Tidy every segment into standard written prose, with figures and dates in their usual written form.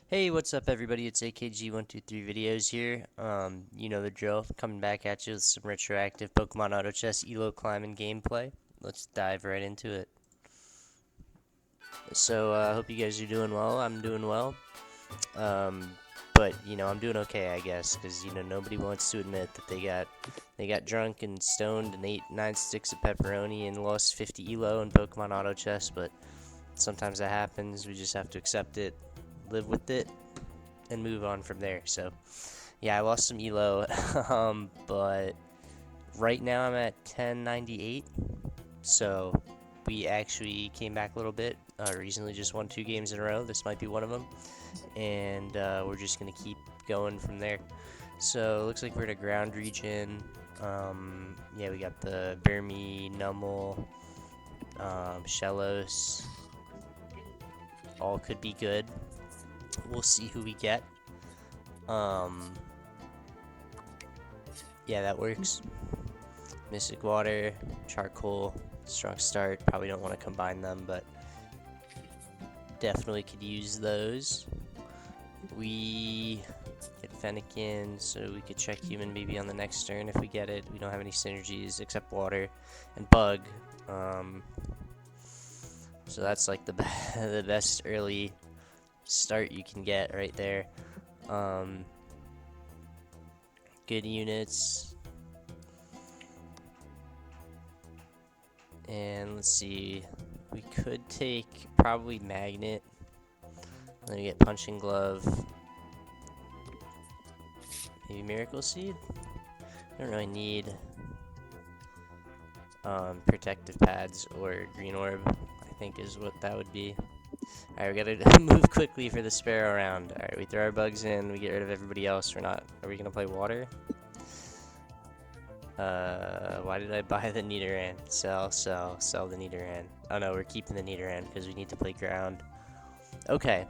Hey, what's up everybody? It's AKG123 Videos here. You know the drill. Coming back at you with some retroactive Pokemon Auto Chess ELO climbing gameplay. Let's dive right into it. So, I hope you guys are doing well. I'm doing well. Um, but I'm doing okay, I guess, because nobody wants to admit that they got drunk and stoned and ate 9 sticks of pepperoni and lost 50 ELO in Pokemon Auto Chess. But sometimes that happens. We just have to accept it, live with it, and move on from there. So, yeah, I lost some elo, but right now I'm at 1098. So we actually came back a little bit. Recently, just won 2 games in a row. This might be one of them, and we're just gonna keep going from there. So looks like we're in a ground region. Yeah, we got the Burmy, Nummel, Shellos. All could be good. We'll see who we get. Um, yeah, that works. Mystic Water, Charcoal, Strong Start. Probably don't want to combine them, but definitely could use those. We get Fennekin, so we could check Human maybe on the next turn if we get it. We don't have any synergies except Water and Bug. So that's like the the best early start you can get right there. Good units. And let's see, we could take probably Magnet. Then we get Punching Glove. Maybe Miracle Seed? I don't really need Protective Pads or Green Orb, I think is what that would be. Alright, we gotta move quickly for the Sparrow round. Alright, we throw our bugs in, we get rid of everybody else. We're not. Are we gonna play Water? Why did I buy the Nidoran? Sell the Nidoran. Oh no, we're keeping the Nidoran because we need to play ground. Okay,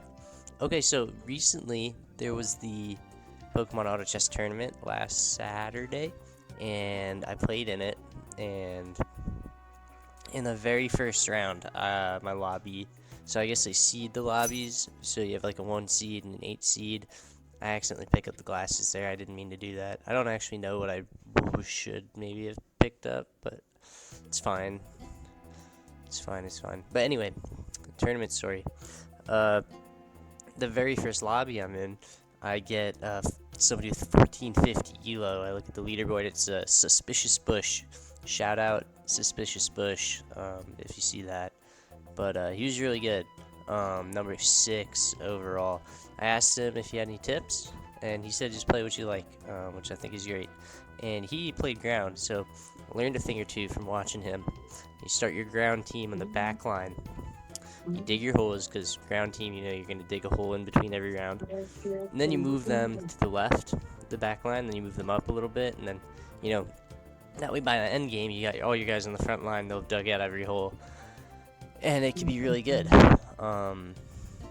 so recently there was the Pokemon Auto Chess tournament last Saturday, and I played in it, and in the very first round, my lobby, so I guess they seed the lobbies, so you have like a 1 seed and an 8 seed. I accidentally picked up the glasses there. I didn't mean to do that. I don't actually know what I should maybe have picked up, but it's fine. It's fine. But anyway, tournament story. The very first lobby I'm in, I get somebody with 1450 elo. I look at the leaderboard. It's a Suspicious Bush. Shout out Suspicious Bush if you see that. But he was really good. Number 6 overall. I asked him if he had any tips, and he said just play what you like, which I think is great. And he played ground, so I learned a thing or two from watching him. You start your ground team on the back line. You dig your holes, because ground team, you're going to dig a hole in between every round. And then you move them to the left, the back line, then you move them up a little bit, and then, that way by the end game, you got all your guys on the front line, they'll dug out every hole. And it can be really good.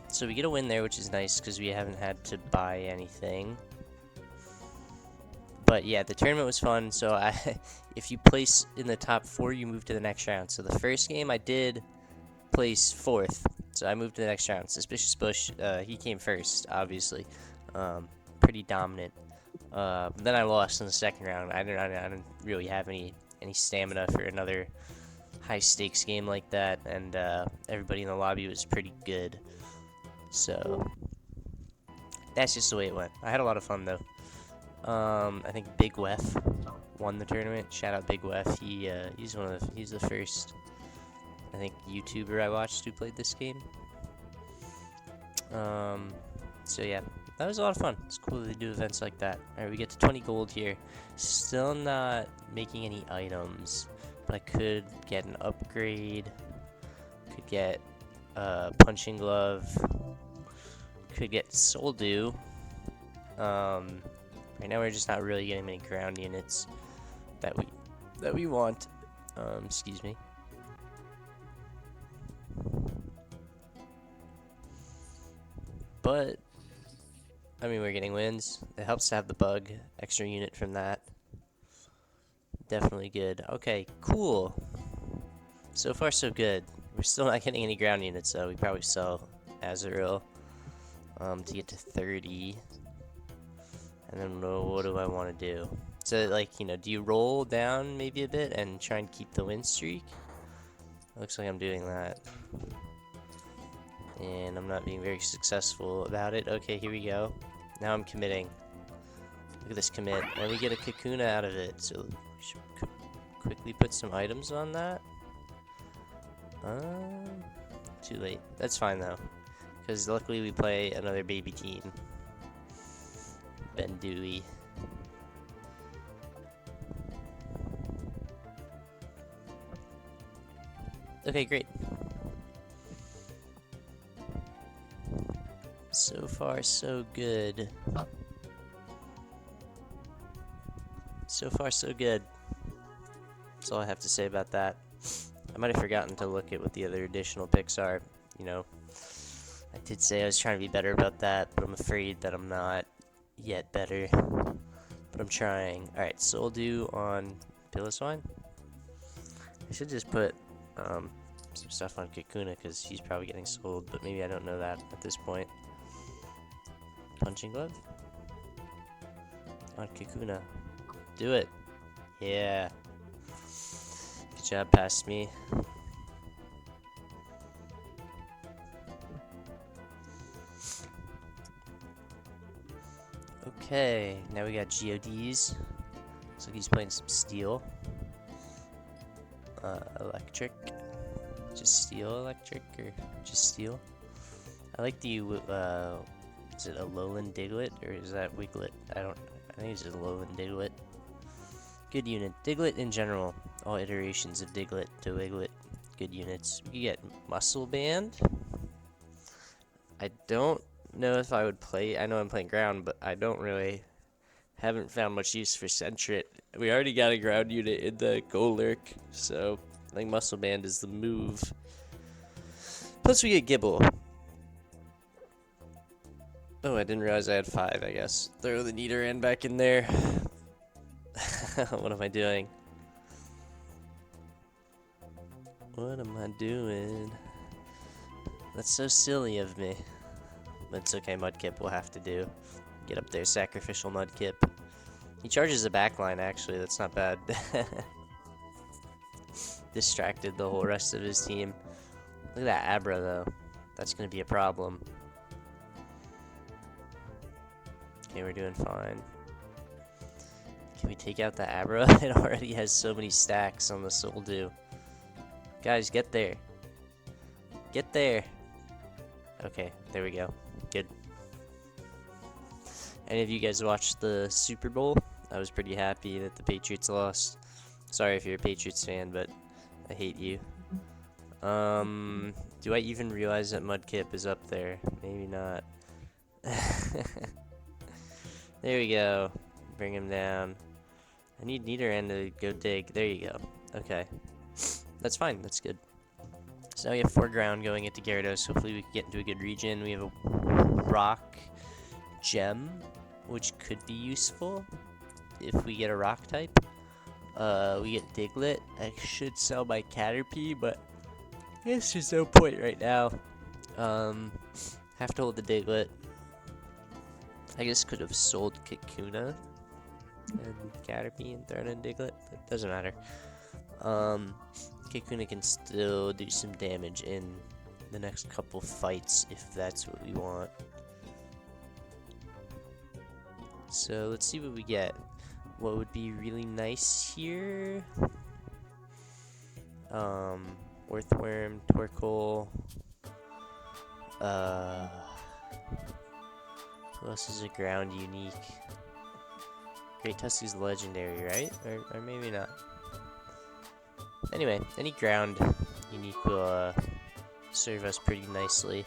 So we get a win there, which is nice because we haven't had to buy anything. But yeah, the tournament was fun. So if you place in the top 4, you move to the next round. So the first game I did place 4th, so I moved to the next round. Suspicious Bush, he came first, obviously, pretty dominant. Then I lost in the second round. I didn't really have any stamina for another high stakes game like that, and everybody in the lobby was pretty good. So that's just the way it went. I had a lot of fun though. I think Big Wef won the tournament. Shout out Big Wef. He's the first, I think, YouTuber I watched who played this game. So yeah, that was a lot of fun. It's cool that they do events like that. Alright, we get to 20 gold here. Still not making any items, but I could get an upgrade. Could get Punching Glove. Could get Soul Dew. Right now we're just not really getting many ground units that we want. Excuse me. But I mean, we're getting wins. It helps to have the bug extra unit from that. Definitely good. Okay, cool. So far, so good. We're still not getting any ground units, so we probably sell Azurill. to get to 30. And then what do I want to do? So, like, you know, do you roll down maybe a bit and try and keep the win streak? Looks like I'm doing that. And I'm not being very successful about it. Okay, here we go. Now I'm committing. Look at this commit. And we get a Kakuna out of it. So we should quickly put some items on that. Too late. That's fine though. Because luckily we play another baby team. Ben Dewey. Okay, great. So far, so good. So far, so good. That's all I have to say about that. I might have forgotten to look at what the other additional picks are. You know, I did say I was trying to be better about that, but I'm afraid that I'm not yet better. But I'm trying. Alright, Soul Dew on Piloswine. I should just put some stuff on Kakuna because he's probably getting sold, but maybe I don't know that at this point. Punching Glove on Kakuna. Do it. Yeah. Good job, past me. Okay, now we got GODs. Looks like he's playing some steel. Electric. Just steel electric or just steel? I like the is it a lowland Diglett or is that Wiglet? I think it's a lowland Diglett. Good unit. Diglett in general. All iterations of Diglett to Wiglet. Good units. We get Muscle Band. I don't know if I would play. I know I'm playing ground, but I haven't found much use for Sentret. We already got a ground unit in the Golurk, so I think Muscle Band is the move. Plus we get Gibble. Oh, I didn't realize I had 5, I guess. Throw the Nidoran back in there. What am I doing? What am I doing? That's so silly of me. But it's okay, Mudkip will have to do. Get up there, sacrificial Mudkip. He charges a backline, actually, that's not bad. Distracted the whole rest of his team. Look at that Abra, though. That's gonna be a problem. Okay, we're doing fine. Can we take out the Abra? It already has so many stacks on the Soul Dew. Guys, get there. Get there. Okay, there we go. Good. Any of you guys watched the Super Bowl? I was pretty happy that the Patriots lost. Sorry if you're a Patriots fan, but I hate you. Do I even realize that Mudkip is up there? Maybe not. There we go. Bring him down. I need Nidoran to go dig. There you go. Okay. That's fine. That's good. So now we have 4 ground going into Gyarados. Hopefully we can get into a good region. We have a rock gem, which could be useful if we get a rock type. We get Diglett. I should sell my Caterpie, but I guess there's no point right now. Have to hold the Diglett. I guess could have sold Kakuna and Caterpie and thrown in Diglett, but doesn't matter. Kakuna can still do some damage in the next couple fights if that's what we want. So let's see what we get. What would be really nice here? Earthworm, Torkoal. Who else is a ground unique? Great Tusk is legendary, right? Or maybe not. Anyway, any ground unique will serve us pretty nicely.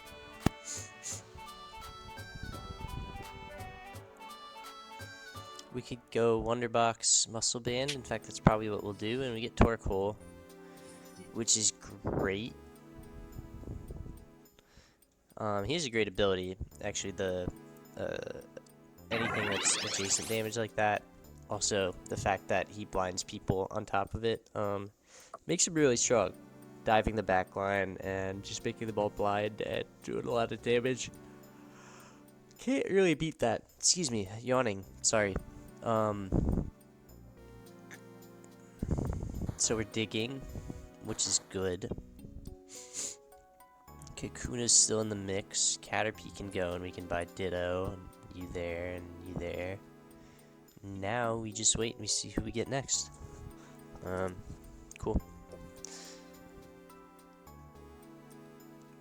We could go Wonderbox Muscle Band. In fact, that's probably what we'll do. And we get Torkoal, which is great. He has a great ability. Actually, anything that's adjacent damage like that. Also, the fact that he blinds people on top of it makes him really strong. Diving the back line and just making the ball blind and doing a lot of damage. Can't really beat that. Excuse me, yawning. Sorry. So we're digging, which is good. Kakuna's still in the mix. Caterpie can go, and we can buy Ditto. And you there, and you there. Now we just wait and we see who we get next. Cool.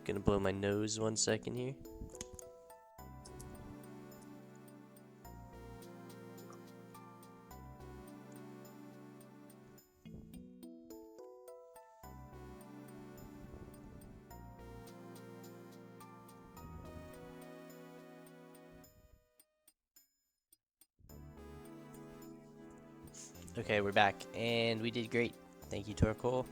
Gonna blow my nose 1 second here. Okay, we're back, and we did great. Thank you, Torkoal.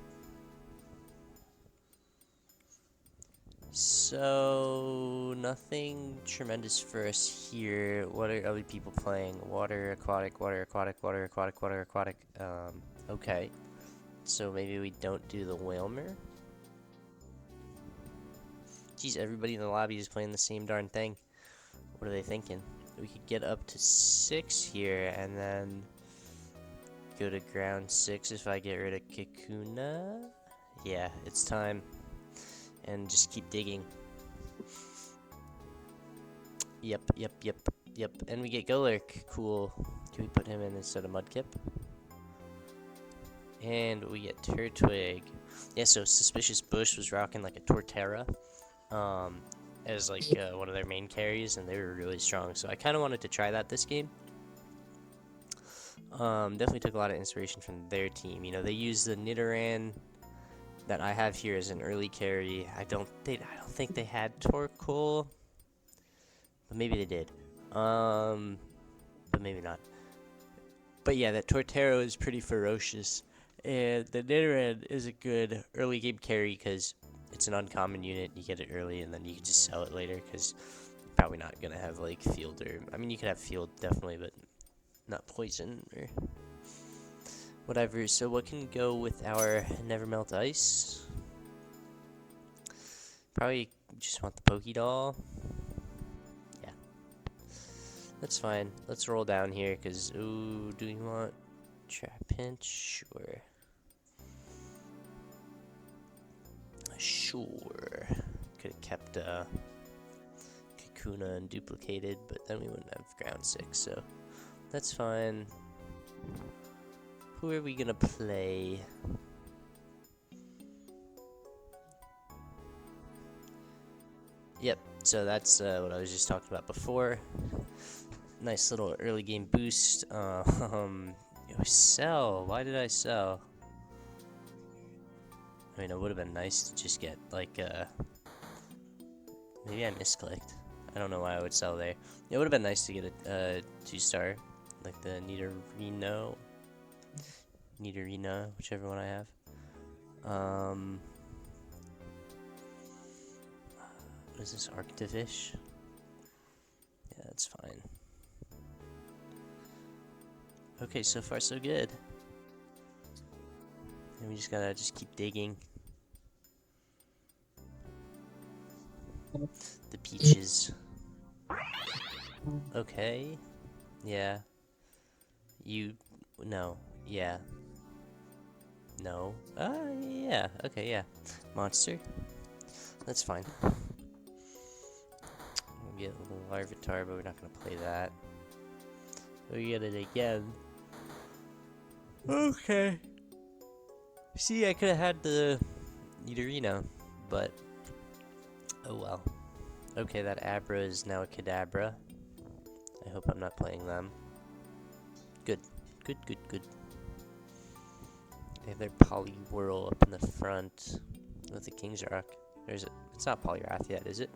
So, nothing tremendous for us here. What are other people playing? Water, aquatic, water, aquatic, water, aquatic, water, aquatic. Okay. So maybe we don't do the Whalmer? Geez, everybody in the lobby is playing the same darn thing. What are they thinking? We could get up to 6 here, and then go to ground 6 if I get rid of Kakuna. Yeah, it's time. And just keep digging. Yep. And we get Golurk. Cool. Can we put him in instead of Mudkip? And we get Turtwig. Yeah, so Suspicious Bush was rocking like a Torterra. As like one of their main carries, and they were really strong. So I kind of wanted to try that this game. Definitely took a lot of inspiration from their team. You know, they use the Nidoran that I have here as an early carry. I don't think they had Torkoal, but maybe they did. But maybe not. But yeah, that Torterra is pretty ferocious, and the Nidoran is a good early game carry because it's an uncommon unit. You get it early, and then you can just sell it later because you're probably not gonna have like field or I mean you could have field definitely, but not poison or whatever. So what can go with our Nevermelt Ice? Probably just want the Pokédoll. Yeah. That's fine. Let's roll down here because, ooh, do you want Trapinch? Sure. Sure. Could have kept Kakuna and duplicated, but then we wouldn't have ground 6, so that's fine. Who are we gonna play? Yep, so that's what I was just talking about before. Nice little early game boost. Sell. Why did I sell? I mean, it would have been nice to just get like maybe I misclicked. I don't know why I would sell there. It would have been nice to get a 2-star, like the Nidorina, whichever one I have. What is this, Arctifish? Yeah, that's fine. Okay, so far so good. And we just gotta keep digging. The peaches. Okay. Yeah. No. Yeah. No. Yeah. Okay, yeah. Monster. That's fine. We'll get a little Larvitar, but we're not gonna play that. We get it again. Okay. See, I could have had the Nidorino, but oh well. Okay, that Abra is now a Kadabra. I hope I'm not playing them. Good. Good. They have their Poliwhirl up in the front with the King's Rock. It's not Poliwrath yet, is it?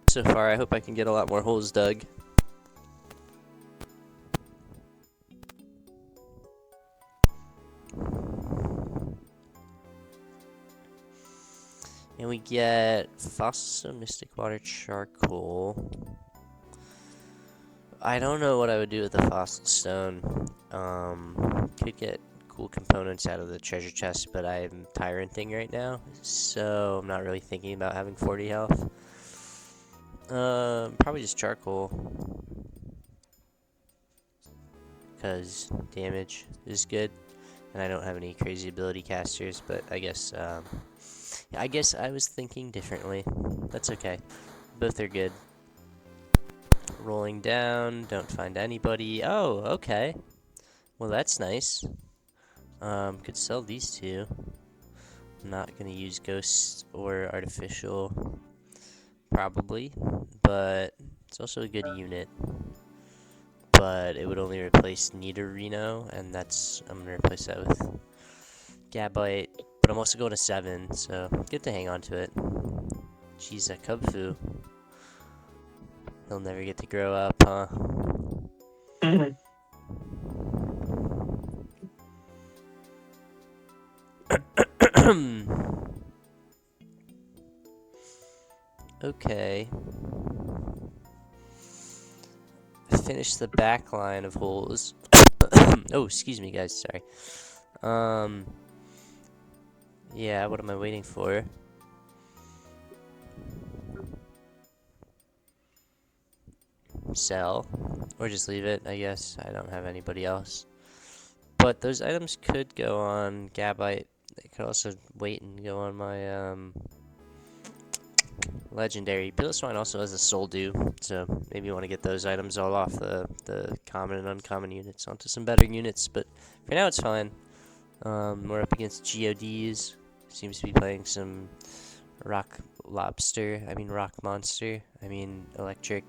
so far. I hope I can get a lot more holes dug. And we get fossil stone, mystic water, charcoal. I don't know what I would do with the fossil stone. Could get cool components out of the treasure chest, but I'm tyranting right now, so I'm not really thinking about having 40 health. Probably just charcoal, because damage is good, and I don't have any crazy ability casters, but I guess I was thinking differently. That's okay. Both are good. Rolling down, don't find anybody. Oh, okay. Well, that's nice. Could sell these two. I'm not gonna use ghosts or artificial, probably, but it's also a good unit. But it would only replace Nidorino, and I'm gonna replace that with Gabite. But I'm also going to 7, so good to hang on to it. Jeez, that Kubfu. He'll never get to grow up, huh? Okay. Finish the back line of holes. Oh, excuse me, guys. Sorry. Yeah, what am I waiting for? Sell. Or just leave it, I guess. I don't have anybody else. But those items could go on Gabite. They could also wait and go on my, legendary. Piloswine also has a soul dew, so maybe you want to get those items all off the common and uncommon units onto some better units, but for now it's fine. We're up against GODs. Seems to be playing some rock monster, electric,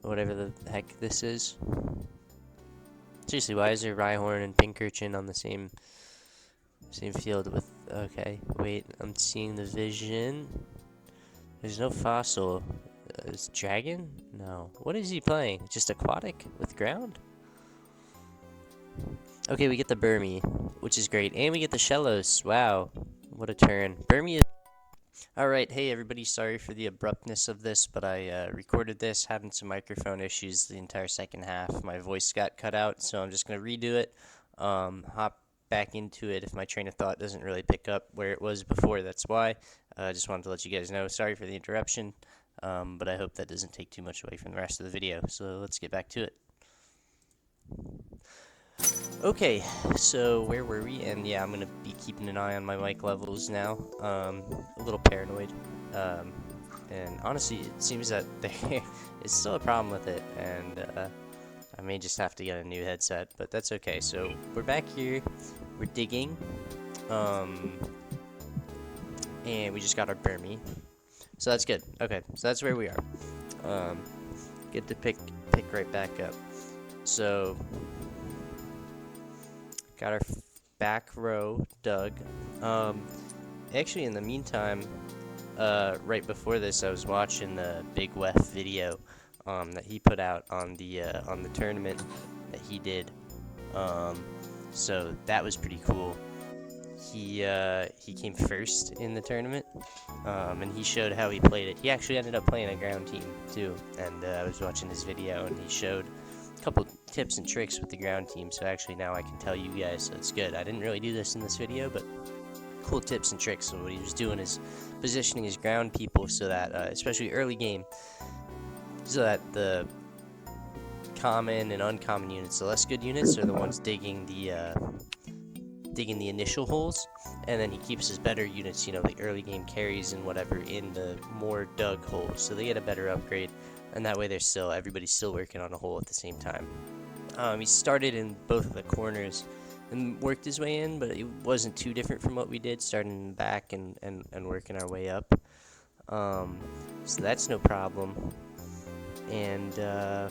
whatever the heck this is. Seriously, why is there Rhyhorn and Pinkerton on the same field with... Okay, wait, I'm seeing the vision. There's no fossil. Is dragon? No. What is he playing? Just aquatic with ground? Okay, we get the Burmy, which is great. And we get the Shellos. Wow. What a turn. Burmy is... Alright, hey everybody, sorry for the abruptness of this, but I recorded this, having some microphone issues the entire second half. My voice got cut out, so I'm just going to redo it. Hop back into it if my train of thought doesn't really pick up where it was before, that's why. I just wanted to let you guys know. Sorry for the interruption, but I hope that doesn't take too much away from the rest of the video. So let's get back to it. Okay, so where were we? And yeah, I'm going to be keeping an eye on my mic levels now. A little paranoid. And honestly, it seems that there is still a problem with it, and I may just have to get a new headset, but that's okay. So we're back here. We're digging. And we just got our Burmy. So that's good. Okay, so that's where we are. Good to pick right back up. So got our back row dug. Actually, in the meantime, right before this, I was watching the Big Wef video that he put out on the tournament that he did. So that was pretty cool. He came first in the tournament, and he showed how he played it. He actually ended up playing a ground team too, and I was watching his video, and he showed a couple tips and tricks with the ground team. So actually now I can tell you guys, so it's good. I didn't really do this in this video, but cool tips and tricks. So what he was doing is positioning his ground people so that, especially early game, so that the common and uncommon units, the less good units, are the ones digging the initial holes, and then he keeps his better units, the early game carries and whatever, in the more dug holes, so they get a better upgrade, and that way everybody's still working on a hole at the same time. He started in both of the corners and worked his way in, but it wasn't too different from what we did, starting in the back and working our way up. So that's no problem. And I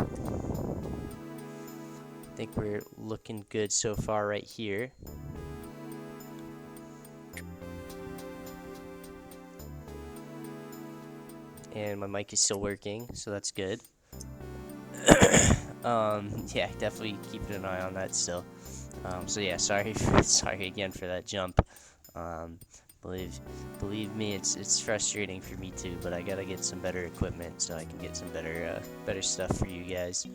think we're looking good so far right here. and my mic is still working, so that's good. Yeah, definitely keeping an eye on that still. So yeah, sorry again for that jump. Believe me, it's frustrating for me too, but I gotta get some better equipment so I can get some better stuff for you guys.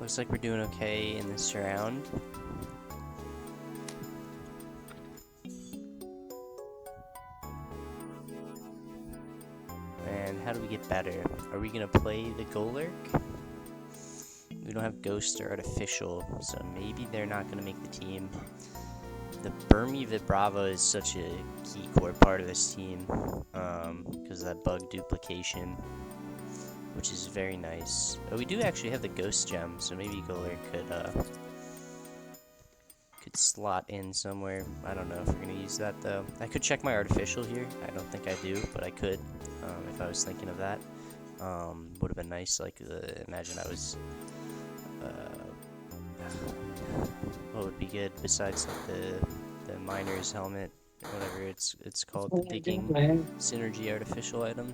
Looks like we're doing okay in this round. And how do we get better? Are we gonna play the Golurk? We don't have Ghost or Artificial, so maybe they're not gonna make the team. The Burmy Vibrava is such a key core part of this team, because of that bug duplication, which is very nice. Oh, we do actually have the Ghost Gem, so maybe Golurk could slot in somewhere. I don't know if we're gonna use that though. I could check my Artificial here. I don't think I do, but I could, if I was thinking of that. Would have been nice. Like, imagine I was. What would be good besides like the miner's helmet, or whatever it's called, the digging synergy artificial item.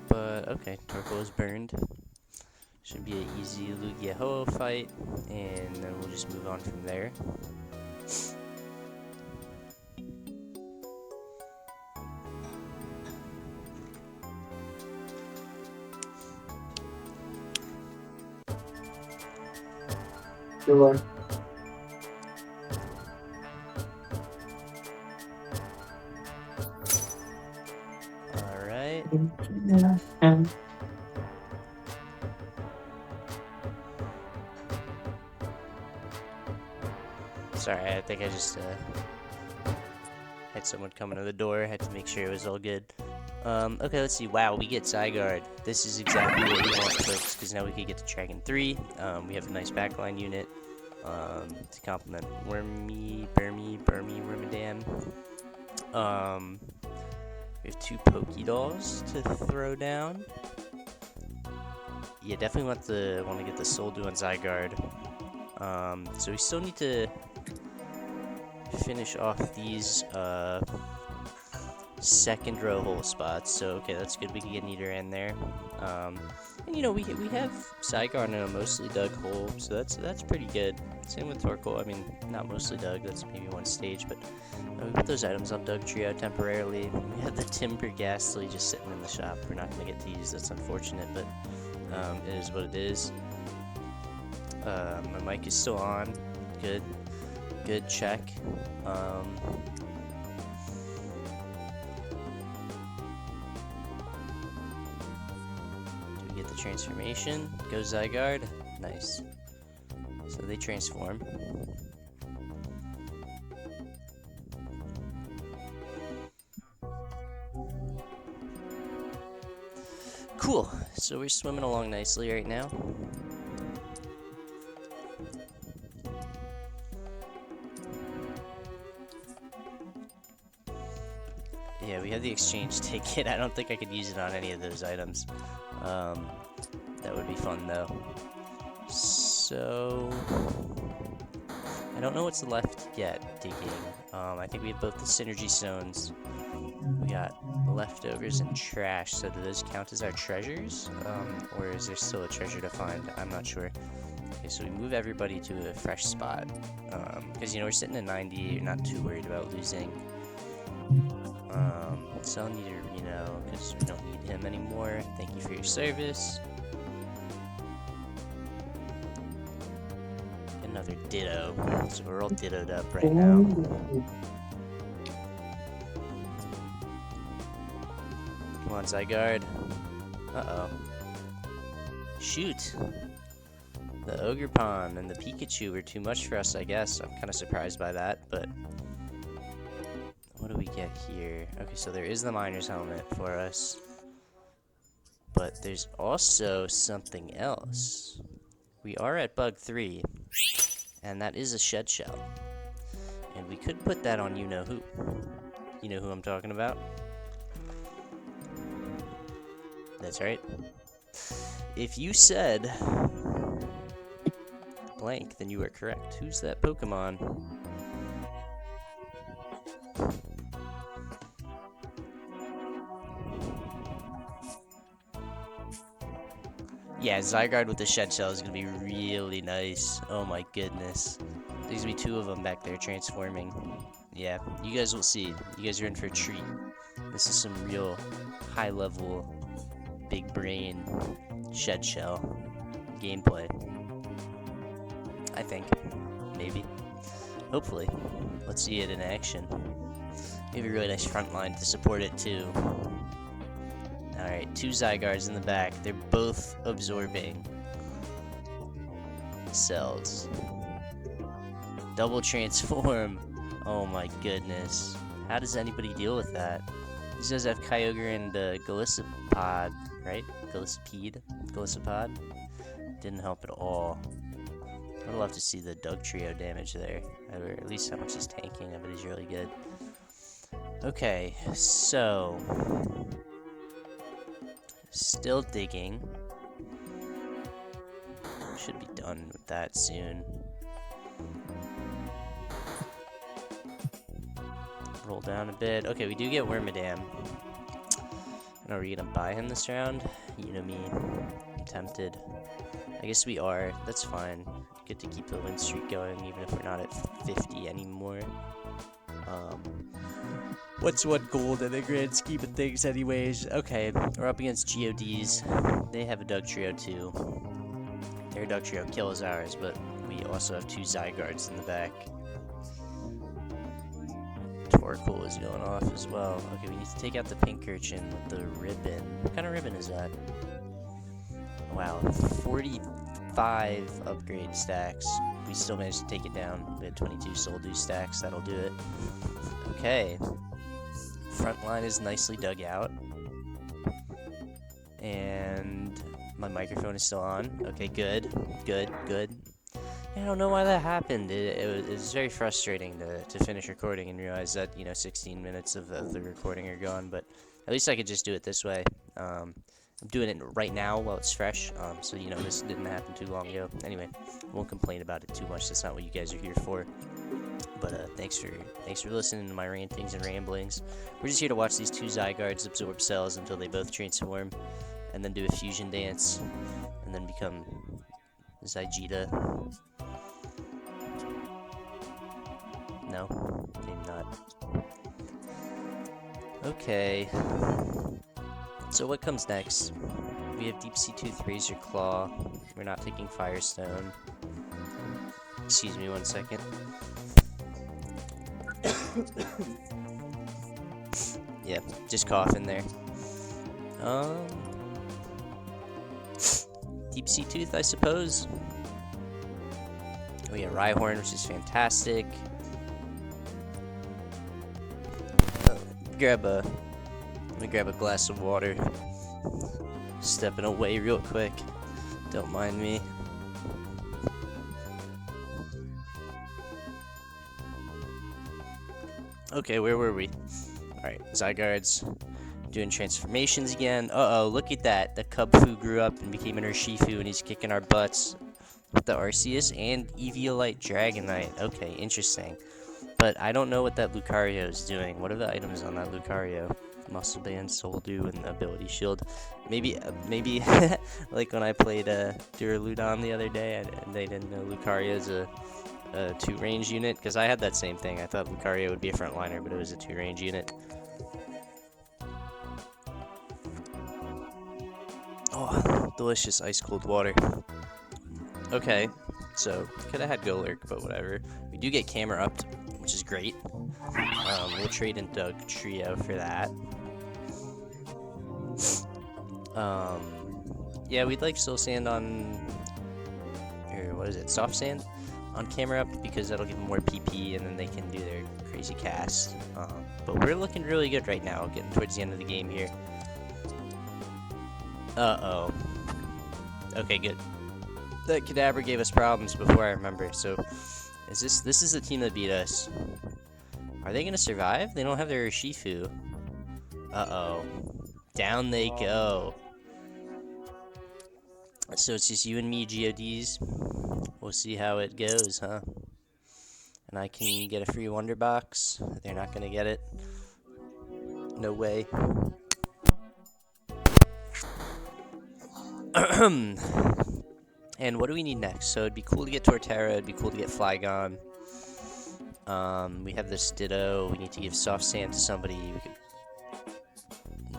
But okay, Torkoal is burned. Should be an easy Lugia-Ho fight, and then we'll just move on from there. Sure. Alright. Yeah. Sorry, I think I just had someone coming to the door. I had to make sure it was all good. Okay, let's see. Wow, we get Zygarde. This is exactly what we want, folks, because now we can get to Dragon 3. We have a nice backline unit to complement Burmy, Wormadam. We have 2 Pokédolls to throw down. Yeah, definitely want to get the Soldu on Zygarde. So we still need to finish off these second row hole spots. So okay, that's good. We can get Nidoran there. And you know, we have Zygarde in a mostly dug hole, so that's pretty good. Same with Torkoal. I mean, not mostly dug. That's maybe one stage, but we put those items on Dug Trio temporarily. We have the Timber Ghastly just sitting in the shop. We're not gonna get to use. That's unfortunate, but it is what it is. My mic is still on. Good check. Do we get the transformation? Go Zygarde. Nice. So they transform. Cool. So we're swimming along nicely right now. Yeah, we have the exchange ticket. I don't think I could use it on any of those items. That would be fun though. So I don't know what's left yet digging. I think we have both the synergy stones. We got leftovers and trash. So do those count as our treasures? Or is there still a treasure to find? I'm not sure. Okay, so we move everybody to a fresh spot. Because, you know, we're sitting at 90. You're not too worried about losing. Sell Nidoran, you know, because we don't need him anymore. Thank you for your service. Another Ditto. So we're all dittoed up right now. Come on, Zygarde. Uh-oh. Shoot! The Ogerpon and the Pikachu were too much for us, I guess. I'm kind of surprised by that, but... What do we get here? Okay, so there is the Miner's Helmet for us. But there's also something else. We are at Bug 3, and that is a Shed Shell. And we could put that on you-know-who. You know who I'm talking about? That's right. If you said blank, then you are correct. Who's that Pokemon? Yeah, Zygarde with the shed shell is gonna be really nice. Oh my goodness. There's gonna be 2 of them back there transforming. Yeah, you guys will see. You guys are in for a treat. This is some real high level, big brain shed shell gameplay. I think. Maybe. Hopefully. Let's see it in action. We have a really nice front line to support it too. Alright, 2 Zygardes in the back. They're both absorbing cells. Double transform. Oh my goodness. How does anybody deal with that? He says I have Kyogre and Golisopod, right? Golisopod? Didn't help at all. I'd love to see the Doug Trio damage there. Or at least how much he's tanking of it is really good. Okay, so... Still digging. Should be done with that soon. Roll down a bit. Okay, we do get Wormadam. Are we gonna buy him this round? You know me. I'm tempted. I guess we are. That's fine. Good to keep the win streak going, even if we're not at 50 anymore. What's 1 gold in the grand scheme of things anyways? Okay, we're up against GODs. They have a Doug Trio too. Their Doug Trio kills ours, but we also have 2 Zygardes in the back. Torkoal is going off as well. Okay, we need to take out the pink urchin with the ribbon. What kind of ribbon is that? Wow, 45 upgrade stacks. We still managed to take it down. We had 22 soul dew stacks. That'll do it. Okay. Front line is nicely dug out. And my microphone is still on. Okay, good. Good. I don't know why that happened. It was very frustrating to finish recording and realize that, 16 minutes of the recording are gone, but at least I could just do it this way. I'm doing it right now while it's fresh, so this didn't happen too long ago. Anyway, won't complain about it too much. That's not what you guys are here for. But thanks for listening to my rantings and ramblings. We're just here to watch these 2 Zygardes absorb cells until they both transform, and then do a fusion dance, and then become Zygarde. No, maybe not. Okay. So what comes next? We have Deep Sea Tooth, Razor Claw. We're not taking Firestone. Excuse me 1 second. Yeah, just coughing there. Deep Sea Tooth, I suppose. We got Rhyhorn, which is fantastic. Let me grab a glass of water. Stepping away real quick. Don't mind me. Okay, where were we? Alright, Zygarde's doing transformations again. Uh-oh, look at that. The Cubfu grew up and became an Urshifu, and he's kicking our butts with the Arceus and Eviolite Dragonite. Okay, interesting. But I don't know what that Lucario is doing. What are the items on that Lucario? Muscle Band, Soul Dew, and Ability Shield. Maybe like when I played Duraludon the other day, and they didn't know Lucario's a 2-range unit, because I had that same thing. I thought Lucario would be a frontliner, but it was a 2-range unit. Oh, delicious ice-cold water. Okay, so could have had Golurk, but whatever. We do get camera upped, which is great. We'll trade in Doug Trio for that. Yeah, we'd like Soul Sand on, or what is it, Soft Sand on camera up, because that'll give them more PP, and then they can do their crazy cast. But we're looking really good right now, getting towards the end of the game here. Uh-oh. Okay, good. That Kadabra gave us problems before, I remember, so this is the team that beat us. Are they gonna survive? They don't have their Urshifu. Uh-oh. Down they go. So it's just you and me, GODs. We'll see how it goes, huh? and I can get a free wonder box. They're not gonna get it. No way. And what do we need next? So it'd be cool to get Torterra, it'd be cool to get Flygon. We have this Ditto, we need to give Soft Sand to somebody. We could,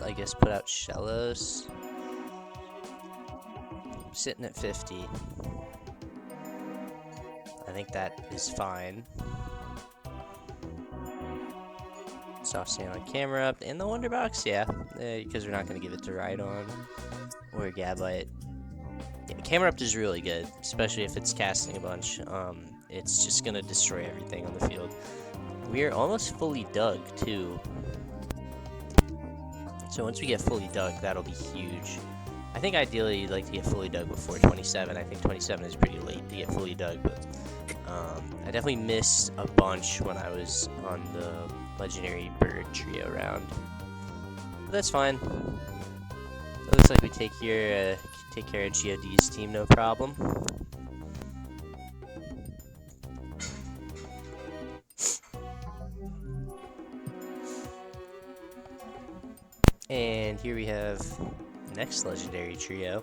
I guess, put out Shellos. Sitting at 50. I think that is fine. Soft Sand on camera, and the Wonder Box, yeah, because we're not going to give it to Rhydon or Gabite. Yeah, camera up is really good, especially if it's casting a bunch. It's just going to destroy everything on the field. We are almost fully dug, too. So once we get fully dug, that'll be huge. I think ideally you'd like to get fully dug before 27. I think 27 is pretty late to get fully dug, but I definitely missed a bunch when I was on the Legendary Bird Trio round. But that's fine. It looks like we take care of GOD's team, no problem. And here we have next Legendary Trio.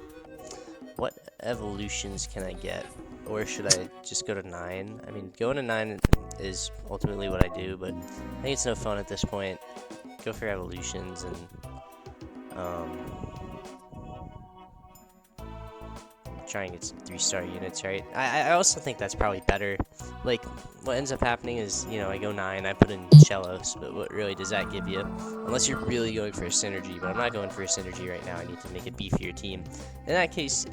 What evolutions can I get? Or should I just go to 9? I mean, going to 9 is ultimately what I do, but I think it's no fun at this point. Go for evolutions and try and get some 3-star units, right? I also think that's probably better. Like, what ends up happening is, you know, I go 9, I put in Shellos, but what really does that give you? Unless you're really going for a synergy, but I'm not going for a synergy right now. I need to make a beefier team. In that case,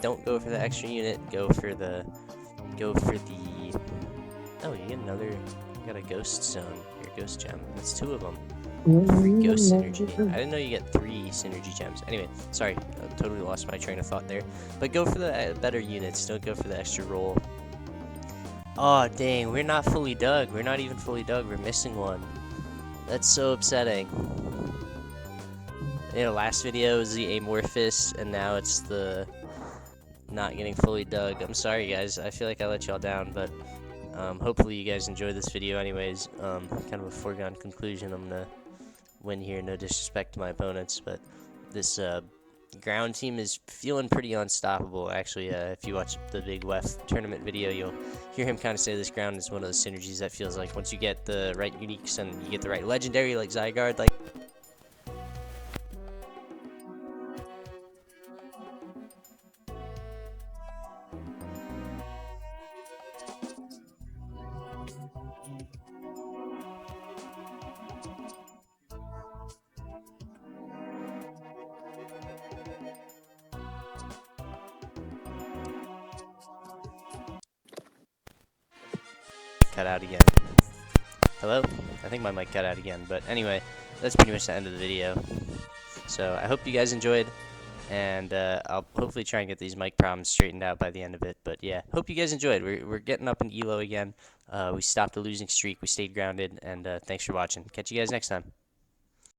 don't go for the extra unit. Go for the. Oh, you get another. You got a ghost zone. Your ghost gem. That's 2 of them. Free ghost synergy. I didn't know you get 3 synergy gems. Anyway, sorry, I totally lost my train of thought there. But go for the better units. Don't go for the extra roll. Oh, dang, we're not fully dug. We're not even fully dug. We're missing one. That's so upsetting. You know, last video was the Amorphous, and now it's the not getting fully dug. I'm sorry, guys. I feel like I let y'all down, but hopefully you guys enjoyed this video anyways. Kind of a foregone conclusion. I'm gonna win here. No disrespect to my opponents, but this ground team is feeling pretty unstoppable. Actually, if you watch the Big Wef tournament video, you'll hear him kind of say this ground is one of those synergies that feels like once you get the right uniques and you get the right legendary like Zygarde, like cut out again. Hello? I think my mic cut out again, but anyway, that's pretty much the end of the video. So I hope you guys enjoyed, and I'll hopefully try and get these mic problems straightened out by the end of it. But yeah, hope you guys enjoyed. We're getting up in ELO again. We stopped a losing streak. We stayed grounded, and thanks for watching. Catch you guys next time.